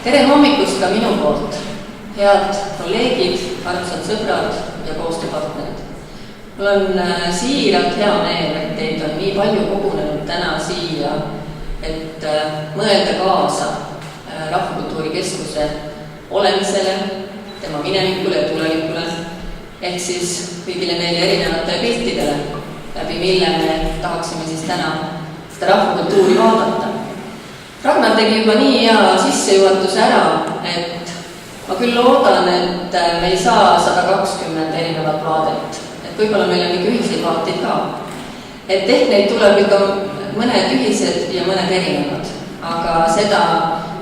Tere hommikust ka minu poolt, head kolleegid, armsad sõbrad ja koostööpartnerid. Mul on siiralt hea meel, et teid on nii palju kogunenud täna siia, et mõelda kaasa Rahvakultuuri Keskuse olemisele, tema minevikule ja tulevikule, ehk siis kõigile neile erinevatele piltidele, läbi mille me tahaksime siis täna seda rahvakultuuri vaadata. Ragnar tegi juba nii hea sissejuhatuse ära, et ma küll loodan, et me ei saa 120 erinevat vaadet, et võib-olla meil on ikka ühiseid vaateid ka. Et ehk neid tuleb ikka mõned ühised ja mõned erinevad, aga seda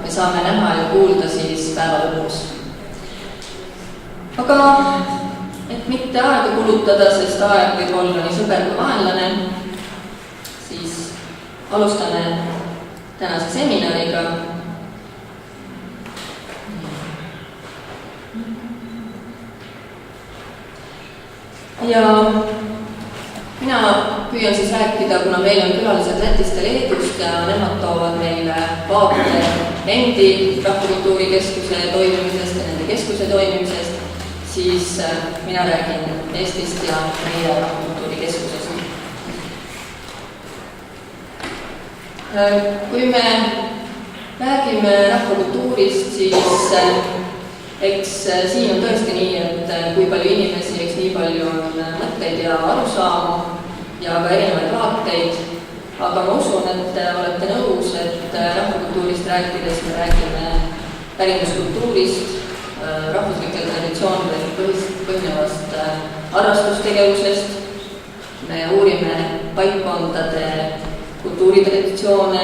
me saame näha ja kuulda siis päeva lõpus. Aga et mitte aega kulutada, sest aeg võib olla nii sõber kui vaenlane, siis alustame tänase seminariga. Ja mina püüan siis rääkida, kuna meil on külalised Lätist ja Leedust ja nemad toovad meile vaate endi Rahvakultuuri Keskuse toimimisest ja nende keskuse toimimisest, siis mina räägin Eestist ja meie Rahvakultuuri Keskusest. Kui me räägime rahvakultuurist, siis eks siin on tõesti nii, et kui palju inimesi, eks nii palju on mõtteid ja arusaamu ja ka erinevaid vaateid, aga ma usun, et te olete nõus, et rahvakultuurist rääkides me räägime pärimuskultuurist, rahvuslikel traditsioonidel põhinevast harrastustegevusest, me uurime paikkondade kultuuritraditsioone,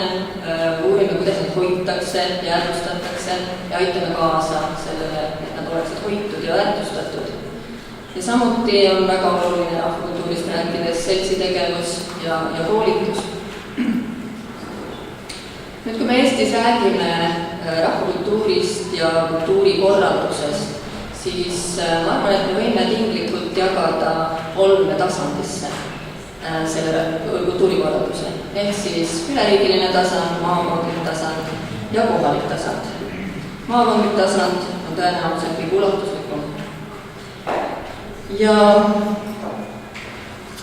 uurime, kuidas neid hoitakse ja väärtustatakse ja aitame kaasa sellele, et nad oleksid hoitud ja väärtustatud. Ja samuti on väga oluline rahvakultuurist rääkides seltsitegevus ja koolitus. Nüüd, kui me Eestis räägime rahvakultuurist ja kultuurikorraldusest, siis ma arvan, et me võime tinglikult jagada 3 tasandisse selle kultuurikorralduse, ehk siis üleriigiline tasand, maakondlik tasand ja kohalik tasand. Maakondlik tasand on tõenäoliselt kõige ulatuslikum. Ja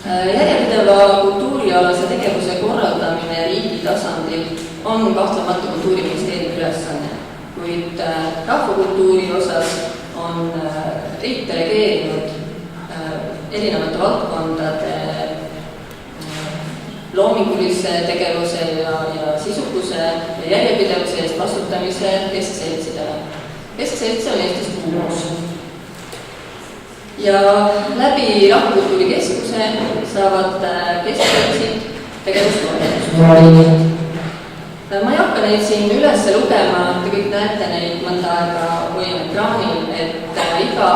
järjepideva kultuurialase tegevuse korraldamine riigi tasandil on kahtlemata Kultuuriministeeriumi ülesanne, kuid rahvakultuuri osas on riik delegeerinud erinevate valdkondade loomingulise tegevuse ja sisukuse ja järjepidevuse eest vastutamise keskseltsidele. Keskseltsi on Eestis 6. Ja läbi Rahvakultuuri Keskuse saavad keskseltsid tegevustoetust. Ma ei hakka neid siin üles lugema, te kõik näete neid mõnda aega hoian ekraanil, et iga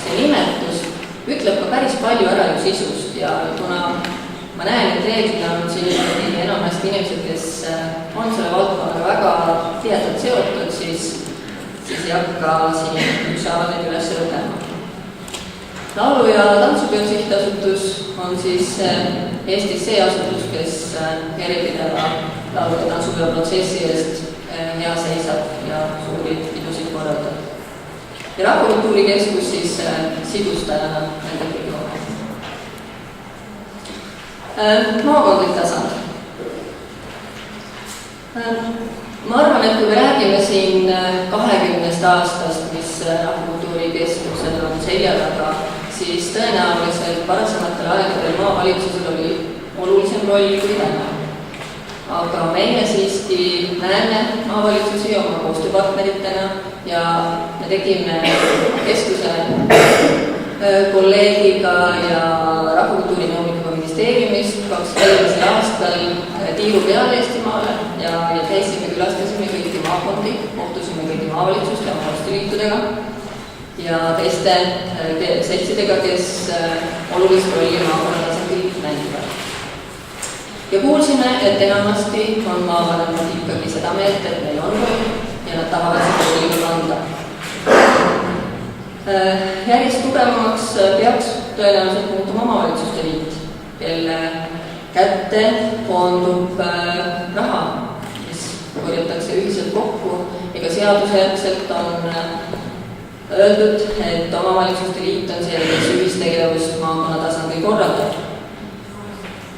see nimetus ütleb ka päris palju ära ju sisust ja kuna ma näen, et reeglina on siin enamasti inimesed, kes on selle valdkonnaga väga tihedalt seotud, siis ei hakka siin ükshaaval neid üles lugema. Laulu- ja tantsupeo sihtasutus on siis Eestis see asutus, kes järjepideva laulu- ja tantsupeo protsessi eest hea seisab ja suuri pidusid korraldab. Ja Rahvakultuuri Keskus siis sidustajana nende kõige vahel. Maakondlik tasand. Ma arvan, et kui me räägime siin 20 aastast, mis Rahvakultuuri Keskusel on selja taga, siis tõenäoliselt varasematel aegadel maavalitsusel oli olulisem roll kui täna. Aga meie siiski näeme maavalitsusi oma koostööpartneritena ja me tegime keskuse kolleegiga ja Rahvakultuuri nõunikuga ministeeriumist 2021. aastal tiiru peale Eestimaale ja käisime, külastasime kõiki maakondi, kohtusime kõigi maavalitsuste, omavalitsusliitudega ja teiste seltsidega, kes olulist rolli maakonna tasandil mängivad. Ja kuulsime, et enamasti on maavanemad ikkagi seda meelt, et neil on roll ja nad tahavad seda rolli kanda. Järjest tugevamaks peaks tõenäoliselt muutuma omavalitsuste liit, kelle kätte koondub raha, mis korjatakse ühiselt kokku ja ka seadusjärgselt on öeldud, et omavalitsuste liit on see, kes ühistegevust maakonna tasandil korraldab.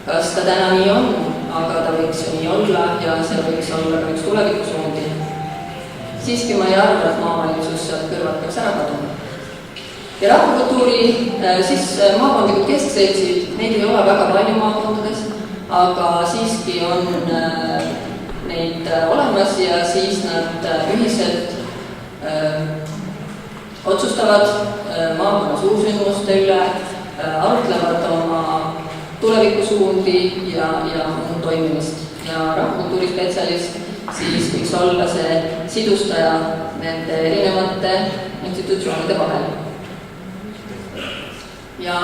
Kas ta täna nii on, aga ta võiks ju nii olla ja see võiks olla ka üks tulevikusuundi. Siiski ma ei arva, et maavalitsus sealt kõrvalt peaks ära kaduma. Ja rahvakultuuri, siis maakondlikud keskseltsid, neid ei ole väga palju maakondades, aga siiski on neid olemas ja siis nad ühiselt otsustavad maakonna suursündmuste üle, arutlevad oma tulevikusuundi ja muud toimimist. Ja rahvakultuurispetsialist siis võiks olla see sidustaja nende erinevate institutsioonide vahel. Ja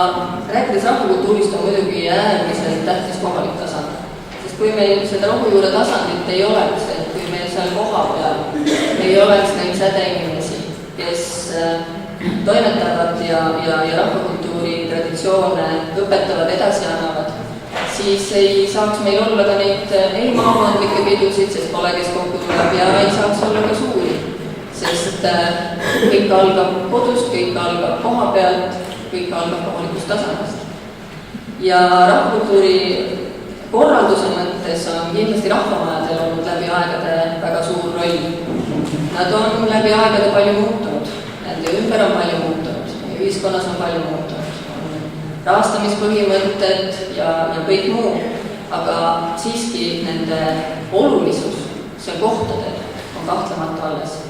rääkides rahvakultuurist on muidugi äärmiselt tähtis kohalik tasand. Sest kui meil seda rohujuure tasandit ei oleks, et kui meil seal koha peal ei oleks neid sädeinimesi, kes toimetavad ja rahvakultuuri traditsioone õpetavad, edasi annavad, siis ei saaks meil olla ka neid ei maakondlikke pidusid, sest pole kes kokku tuleb ja ei saaks olla ka suuri. Sest kõik algab kodust, kõik algab koha pealt, kõik algab kohalikust tasandist. Ja rahvakultuuri korralduse mõttes on kindlasti rahvamajadel olnud läbi aegade väga suur roll. Nad on läbi aegade palju muutunud, nende ümber on palju muutunud, ühiskonnas on palju muutunud, on rahastamispõhimõtted ja kõik muu, aga siiski nende olulisus seal kohtadel on kahtlemata alles.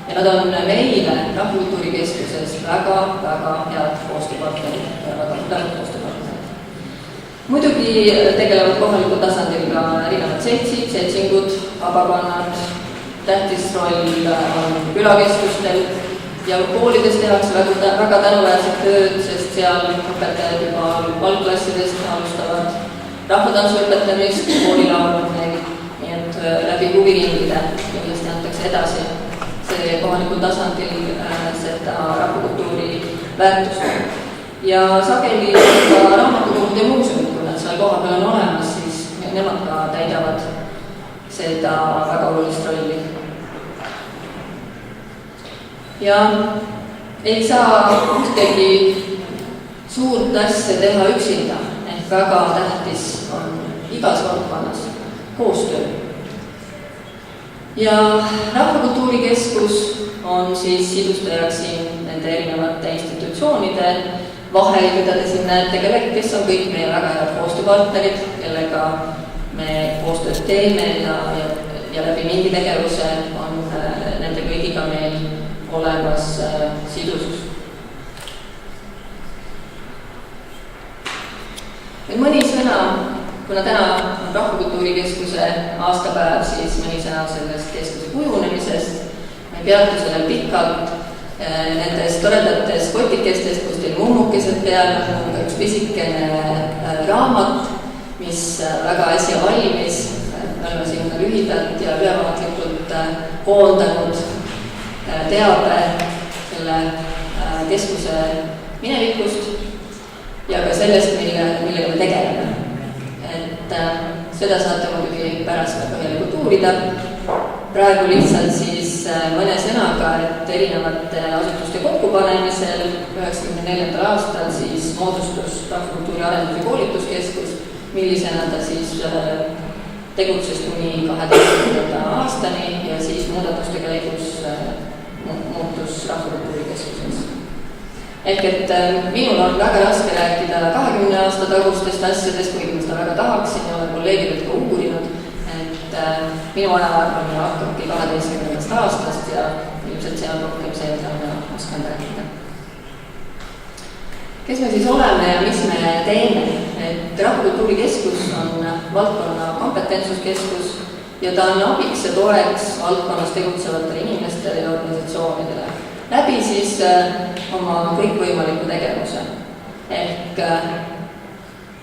Ja nad on meile Rahvakultuurikeskuses väga head koostööpartnerid ja väga head koostööpartnerid. Muidugi tegelevad kohalikul tasandil ka erinevad seltsid, seltsingud, vabakonnad, tähtis roll on külakeskustel ja koolides tehakse väga tänuväärset tööd, sest seal õpetajad juba algklassidest alustavad rahvatantsu õpetamist, koolilaul on meil, nii et läbi huviringide kindlasti antakse edasi see kohalikul tasandil seda rahvakultuuri väärtust. Ja sageli ka raamatukogude muuseumid, kui nad seal koha peal on olemas, siis nemad ka täidavad seda väga olulist rolli. Ja ei saa ühtegi suurt asja teha üksinda, ehk väga tähtis on igas valdkonnas koostöö. Ja Rahvakultuurikeskus on siis sidustajaks siin nende erinevate institutsioonide vahel, mida te siin näete, kes on kõik meie väga head koostööpartnerid, kellega me koostööd teeme ja läbi mingi tegevuse on nende kõigiga meil olemas sidusus. Mõni sõna, kuna täna on Rahvakultuurikeskuse aastapäev, siis mõni sõna sellest keskuse kujunemisest. Me ei peatu sellel pikalt nendest toredatest kotikestest, kus teil mummukesed peal on üks pisikene raamat, mis väga äsja valmis. Me oleme siin lühidalt ja ülevaatlikult koondanud teabe selle keskuse minevikust ja ka sellest, millega me tegeleme. Seda saate muidugi pärast ka põhjalikult uurida. Praegu lihtsalt siis mõne sõnaga, et erinevate asutuste kokkupanemisel 1994. aastal siis moodustus Rahvakultuuri Arendus- ja Koolituskeskus, millisena ta siis tegutses kuni 2012. aastani ja siis muudatuste käigus muutus Rahvakultuurikeskuseks. Ehk et minul on väga raske rääkida 20 aasta tagustest asjadest, kuigi ma seda väga tahaksin ja olen kolleegidelt ka uurinud, et minu ajaarvamine hakkabki 12. aastast ja ilmselt see on rohkem see, mida ma oskan rääkida. Kes me siis oleme ja mis me teeme? Et Rahvakultuurikeskus on valdkonna kompetentsuskeskus ja ta on abiks ja toeks valdkonnas tegutsevatele inimestele ja organisatsioonidele. Läbi siis oma kõikvõimaliku tegevuse. Ehk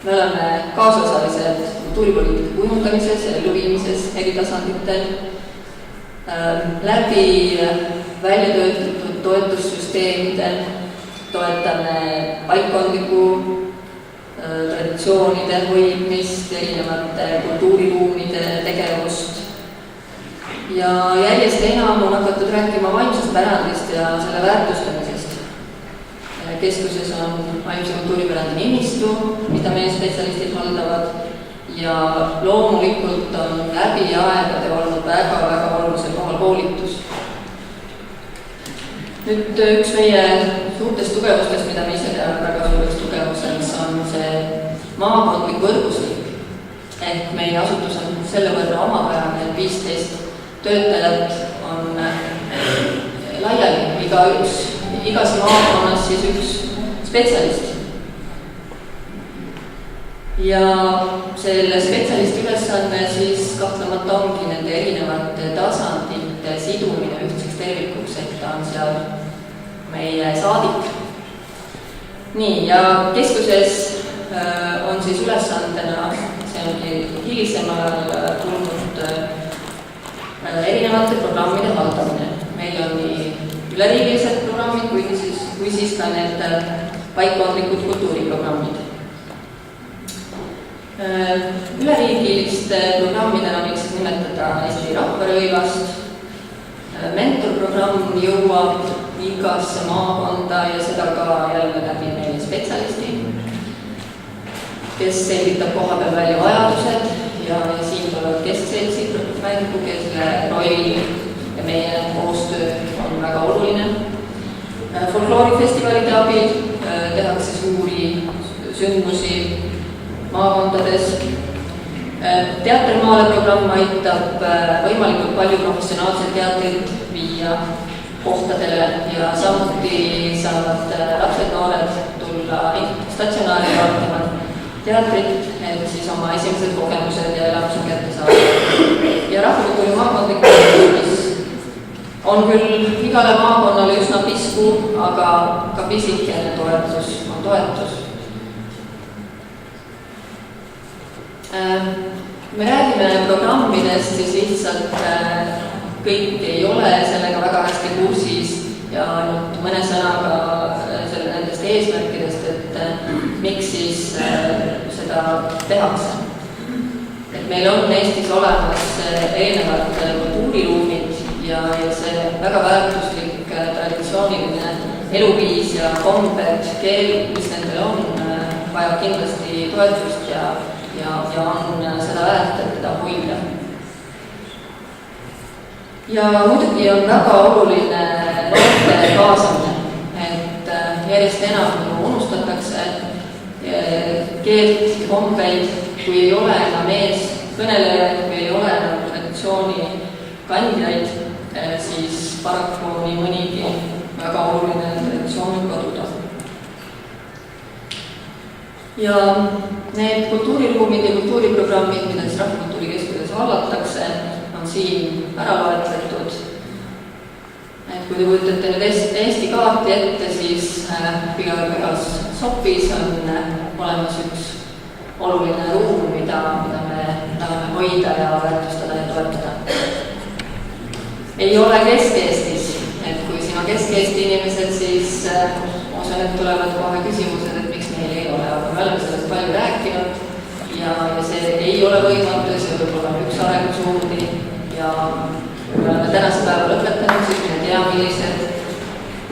me oleme kaasosalised kultuuripoliitika kujundamises ja elluviimises eri tasanditel. Läbi välja töötatud toetussüsteemide toetame paikkondliku traditsioonide hoidmist, erinevate kultuuriruumide tegevust. ja järjest enam on hakatud rääkima vaimsest pärandist ja selle väärtustamisest. Keskuses on vaimse kultuuripärandi nimistu, mida meie spetsialistid haldavad, ja loomulikult on läbi aegade olnud väga-väga olulisel kohal koolitus. Nüüd üks meie suurtest tugevustest, mida me ise teame väga suureks tugevuseks, on see maakondlik võrgustik. Ehk meie asutus on selle võrra omapärane, 15 töötajat on laiali, igas maakonnas siis üks spetsialist. Ja selle spetsialisti ülesanne siis kahtlemata ongi nende erinevate tasandite sidumine ühtseks tervikuks, et ta on seal meie saadik. Nii, ja keskuses on siis ülesandena, see on hilisemal tulnud erinevate programmide haldamine. Meil on nii üleriigilised programmid kui siis ka need paikkondlikud kultuuriprogrammid. Üleriigiliste programmidena võiks nimetada Eesti Rahvarõivast. Mentorprogramm jõuab igasse maakonda ja seda ka jälle läbi meie spetsialisti, kes selgitab koha peal välja vajadused ja siin tulevad keskseltsid mängu, kelle roll ja meie koostöö on väga oluline. Folkloorifestivalide abil tehakse suuri sündmusi maakondades. Teatermaale programm aitab võimalikult palju professionaalset teatrit viia kohtadele ja samuti saavad lapsed noored tulla statsionaari vaatama teatrit, et siis oma esimesed kogemused ja elamused kätte saada. Ja Rahvakultuuri maakondlik kultuuris on küll igale maakonnale üsna pisku, aga ka pisikene toetus on toetus. Me räägime programmidest, siis lihtsalt kõik ei ole sellega väga hästi kursis ja ainult mõne sõnaga nendest eesmärkidest, et miks siis seda tehakse. Et meil on Eestis olemas erinevad kultuuriruumid ja see väga väärtuslik traditsiooniline eluviis ja kombed, keel, mis nendel on, vajab kindlasti toetust ja on seda väärt, et teda hoida. Ja muidugi on väga oluline noorte kaasamine, et järjest enam unustatakse keelt, kombeid, kui ei ole enam ees kõnelejaid, kui ei ole enam traditsiooni kandjaid, siis paraku nii mõnigi väga oluline traditsioon kaduda. Ja need kultuuriruumid ja kultuuriprogrammid, mida siis Rahvakultuuri Keskuses hallatakse, on siin ära loetletud. Et kui te kujutate nüüd Eesti kaarti ette, siis igas sopis on olemas üks oluline ruum, mida me tahame hoida ja väärtustada ja toetada. Ei ole Kesk-Eestis, et kui siin on Kesk-Eesti inimesed, siis usun, et tulevad kohe küsimused, et miks meil ei ole, aga me oleme sellest palju rääkinud ja see ei ole võimatu, see võib olla üks arengusuundi ja me oleme tänase päeva lõpetanud, siis me tea, millised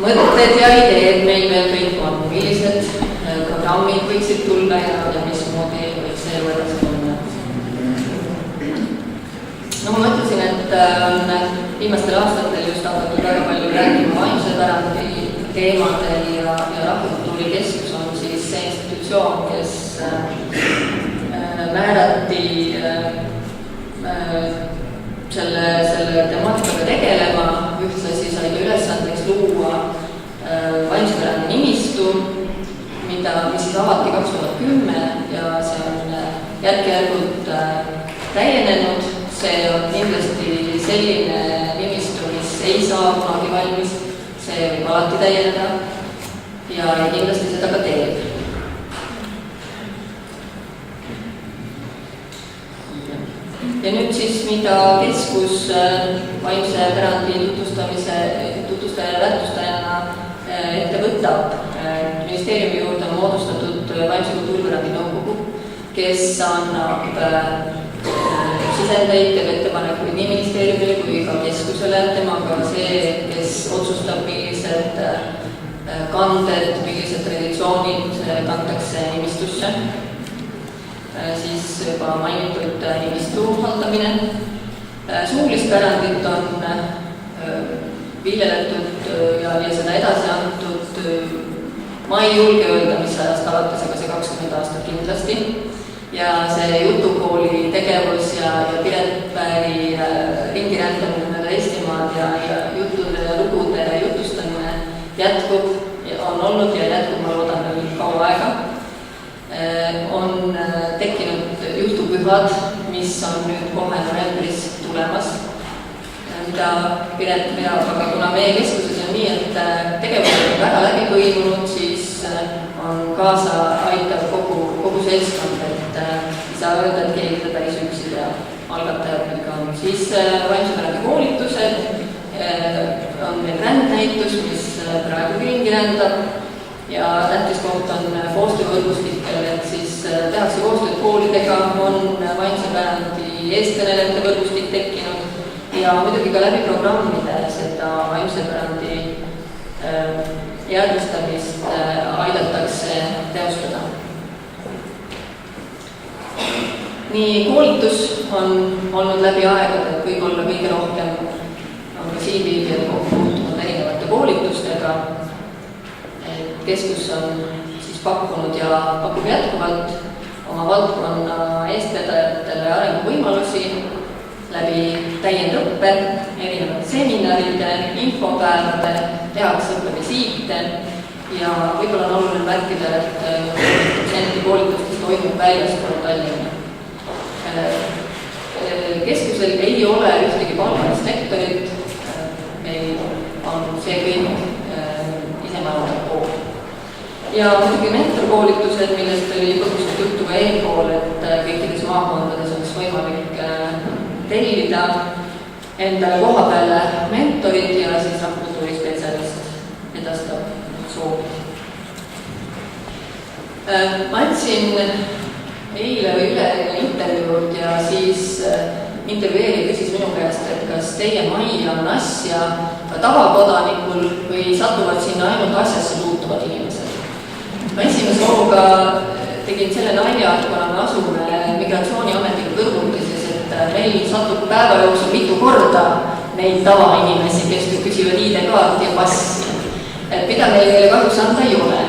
mõtted ja ideed meil veel kõik on, millised programmid võiksid tulla ja mismoodi võiks see edasi minna. No ma mõtlesin, et viimastel aastatel just hakatud väga palju rääkima vaimse pärandi teemadel ja Rahvakultuuri Keskus on siis see institutsioon, kes määrati selle temaatikaga tegelema, ühtlasi sai ka ülesandeks luua vaimse pärandi nimistu, mis siis avati 2010 ja see on järk-järgult täienenud. See on kindlasti selline nimistu, mis ei saa kunagi valmis, see võib alati täieneda ja kindlasti seda ka teeb. Ja nüüd siis, mida keskus vaimse pärandi tutvustaja ja väärtustajana ette võtab. Ministeeriumi juurde on moodustatud vaimse kultuuripärandi nõukogu, kes annab sisendeid, teeb ettepanekuid nii ministeeriumile kui ka keskusele, temaga see, kes otsustab, millised kanded, millised traditsioonid kantakse nimistusse. Siis juba mainitud nimistu haldamine. Suulist pärandit on viljeletud ja seda edasi antud, ma ei julge öelda, mis ajast alates, aga see 20 aastat kindlasti. Ja see jutukooli tegevus ja Piret Pääri ringi rändamine mööda Eestimaad ja juttude ja lugude jutustamine jätkub, on olnud ja jätkub, ma loodan, veel kaua aega. On tekkinud jutupühad, mis on nüüd kohe novembris tulemas, mida Piret veab, aga kuna meie keskuses on nii, et tegevused on väga läbi põimunud, siis on kaasa aitav kogu seltskond, et ei saa öelda, et keegi seda päris üksi teab, algatajatega on. Siis vaimse pärandi koolitused, on meil rändnäitus, mis praegu ringi rändab ja tähtis koht on koostöövõrgustikkel, et siis tehakse koostööd koolidega, on vaimse pärandi eestkõnelejate võrgustik tekkinud ja muidugi ka läbi programmide seda vaimse pärandi jäädvustamist aidatakse teostada. Nii koolitus on olnud läbi aegade, et võib-olla kõige rohkem on ka siinviibijad kokku puutunud erinevate koolitustega. Keskus on siis pakkunud ja pakub jätkuvalt oma valdkonna eestvedajatele arenguvõimalusi läbi täiendõppe, erinevate seminaride, infopäevade, tehakse õppevisiite ja võib-olla on oluline märkida, et 90% koolitustest toimub väljaspool Tallinna. Keskusel ei ole ühtegi palgalist lektorit, meil on see kõik isemäärav kool. Ja muidugi mentorkoolitused, millest oli põgusalt juttu ka eelpool, et kõikides maakondades oleks võimalik tellida endale koha peale mentorid ja siis rahvakultuurispetsialist edastab soovid. Ma andsin eile või üleeile intervjuud ja siis intervjueerija küsis minu käest, et kas teie majja on asja ka tavakodanikul või satuvad sinna ainult asjasse puutuvad inimesed. Ma esimese hooga tegin selle nalja, et kuna me asume migratsiooniametiga kõrvutises, et meil satub päeva jooksul mitu korda neid tavainimesi, kes küsivad ID-kaarti ja passi. Mida neile kahjuks anda ei ole.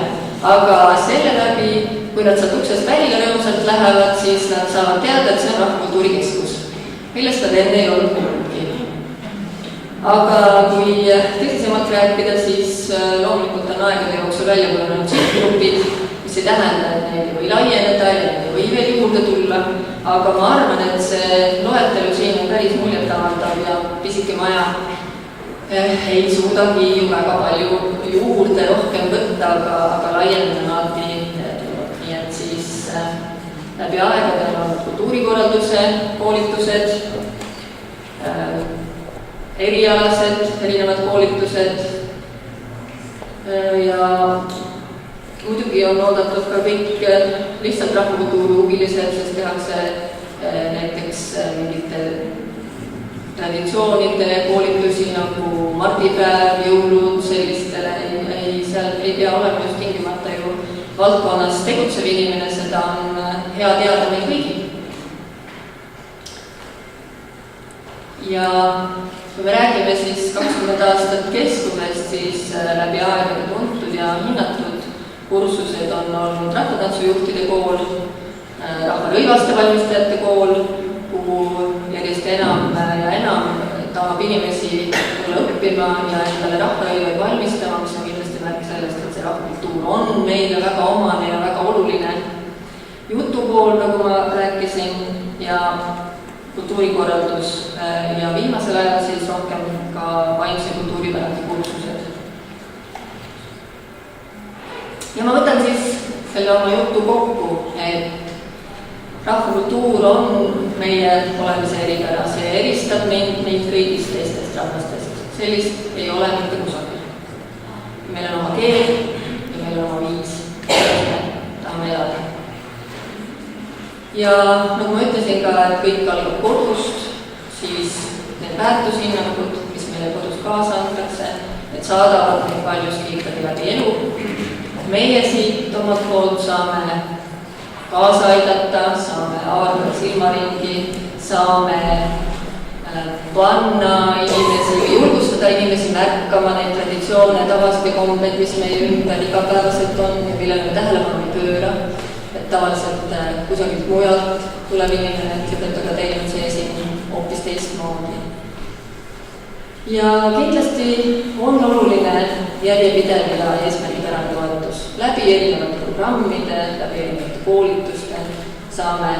Aga selle läbi, kui nad sealt uksest välja rõõmsalt lähevad, siis nad saavad teada, et see on Rahvakultuurikeskus, millest nad enne ei olnud kuulnudki. Aga kui tõsisemalt rääkida, siis loomulikult on aegade jooksul välja kujunenud sihtgrupid, mis ei tähenda, et neid ei või laieneda ja neid ei või veel juurde tulla, aga ma arvan, et see loetelu siin on päris muljetavaldav ja pisike maja ei suudagi ju väga palju juurde rohkem võtta, aga laiendada on alati tulnud. Nii et siis läbi aegade on olnud kultuurikorralduse koolitused, erialased, erinevad koolitused ja muidugi on oodatud ka kõik lihtsalt rahvakultuuri huvilised, sest tehakse näiteks mingite traditsioonide koolitusi nagu mardipäev, jõulud, sellistele seal ei pea olema just tingimata ju valdkonnas tegutsev inimene, seda on hea teada meil kõigil. Ja kui me räägime siis 20 aastat keskusest, siis läbi aegade tuntud ja hinnatud kursused on olnud rahvatantsujuhtide kool, rahvarõivaste valmistajate kool, kuhu järjest enam ja enam tahab inimesi tulla õppima ja endale rahvarõivaid valmistama, mis on kindlasti märk sellest, et see rahvakultuur on meile väga omane ja väga oluline. Jutukool, nagu ma rääkisin, ja kultuurikorraldus ja viimasel ajal siis rohkem ka vaimse kultuuripärandi kursused. Ja ma võtan siis selle oma jutu kokku, et rahvakultuur on meie olemise eripära, see eristab neid kõigist teistest rahvastest. Sellist ei ole mitte kusagil. Meil on oma keel ja meil on oma viis, tahame elada. ja nagu ma ütlesin ka, et kõik algab kodust, siis need väärtushinnangud, mis meile kodus kaasa antakse, et saadavad neid paljuski ikkagi läbi elu. Meie siit omalt poolt saame kaasa aidata, saame avardada silmaringi, saame panna inimesi või julgustada inimesi märkama neid traditsioone, tavasid ja kombeid, mis meie ümber igapäevaselt on ja millele me tähelepanu ei pööra. Et tavaliselt kusagilt mujalt tuleb inimene, ütleb, et aga teil on see siin hoopis teistmoodi. Ja kindlasti on oluline järjepidev ja eesmärgipärane toetus. Läbi erinevate programmide, läbi erinevate koolituste saame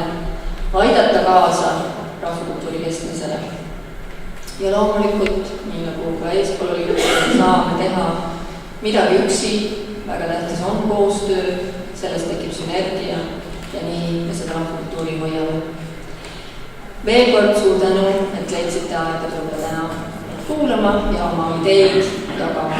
aidata kaasa rahvakultuuri kestmisele. Ja loomulikult, nii nagu ka eespool oli, saame teha midagi üksi, väga tähtis on koostöö, sellest tekib sünergia ja nii me seda rahvakultuuri hoiame. Veel kord suur tänu, et leidsite aega tulla täna kuulama ja oma ideid jagama